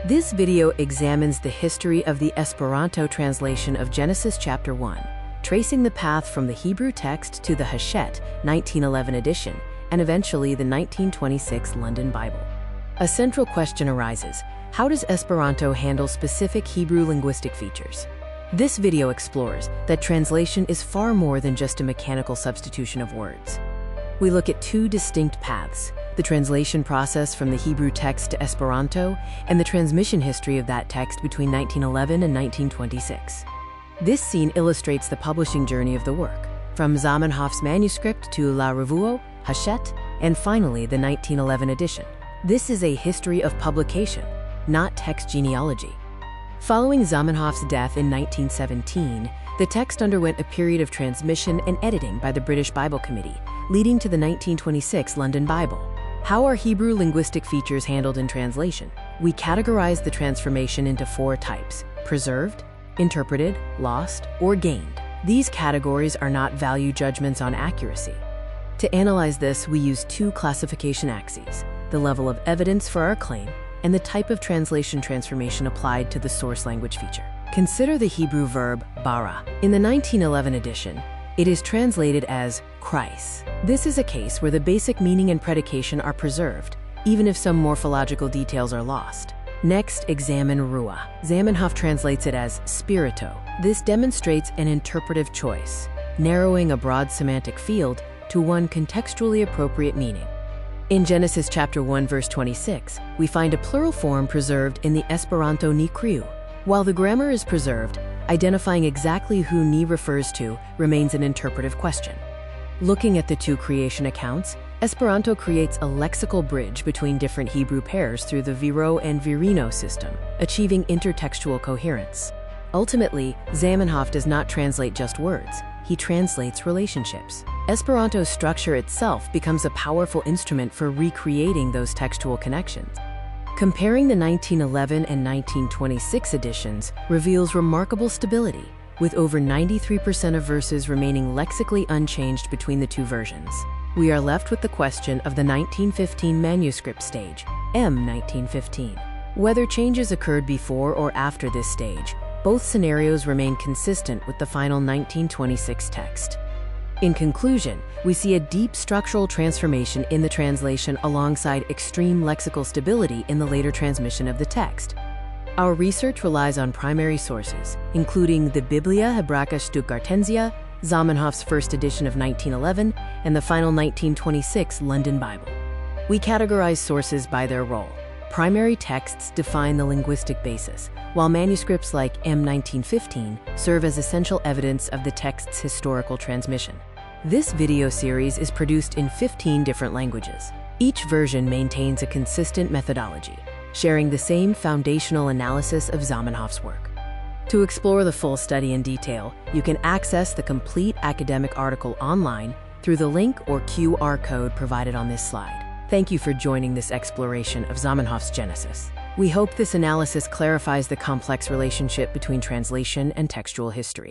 This video examines the history of the Esperanto translation of Genesis chapter 1, tracing the path from the Hebrew text to the Ashetta 1911 edition, and eventually the 1926 London Bible. A central question arises: how does Esperanto handle specific Hebrew linguistic features? This video explores that translation is far more than just a mechanical substitution of words. We look at two distinct paths: the translation process from the Hebrew text to Esperanto, and the transmission history of that text between 1911 and 1926. This scene illustrates the publishing journey of the work, from Zamenhof's manuscript to La Revue, Ashetta, and finally the 1911 edition. This is a history of publication, not text genealogy. Following Zamenhof's death in 1917, the text underwent a period of transmission and editing by the British Bible Committee, leading to the 1926 London Bible. How are Hebrew linguistic features handled in translation? We categorize the transformation into four types: preserved, interpreted, lost, or gained. These categories are not value judgments on accuracy. To analyze this, we use two classification axes: the level of evidence for our claim and the type of translation transformation applied to the source language feature. Consider the Hebrew verb bārāṟ. In the 1911 edition, it is translated as Christ. This is a case where the basic meaning and predication are preserved, even if some morphological details are lost. Next, examine ruah. Zamenhof translates it as spirito. This demonstrates an interpretive choice, narrowing a broad semantic field to one contextually appropriate meaning. In Genesis chapter 1 verse 26, we find a plural form preserved in the Esperanto ni kriu. While the grammar is preserved, identifying exactly who ni refers to remains an interpretive question. Looking at the two creation accounts, Esperanto creates a lexical bridge between different Hebrew pairs through the viro and virino system, achieving intertextual coherence. Ultimately, Zamenhof does not translate just words, he translates relationships. Esperanto's structure itself becomes a powerful instrument for recreating those textual connections. Comparing the 1911 and 1926 editions reveals remarkable stability, with over 93% of verses remaining lexically unchanged between the two versions. We are left with the question of the 1915 manuscript stage, M1915. Whether changes occurred before or after this stage, both scenarios remain consistent with the final 1926 text. In conclusion, we see a deep structural transformation in the translation alongside extreme lexical stability in the later transmission of the text. Our research relies on primary sources, including the Biblia Hebraica Stuttgartensia, Zamenhof's first edition of 1911, and the final 1926 London Bible. We categorize sources by their role. Primary texts define the linguistic basis, while manuscripts like M1915 serve as essential evidence of the text's historical transmission. This video series is produced in 15 different languages. Each version maintains a consistent methodology, sharing the same foundational analysis of Zamenhof's work. To explore the full study in detail, you can access the complete academic article online through the link or QR code provided on this slide. Thank you for joining this exploration of Zamenhof's Genesis. We hope this analysis clarifies the complex relationship between translation and textual history.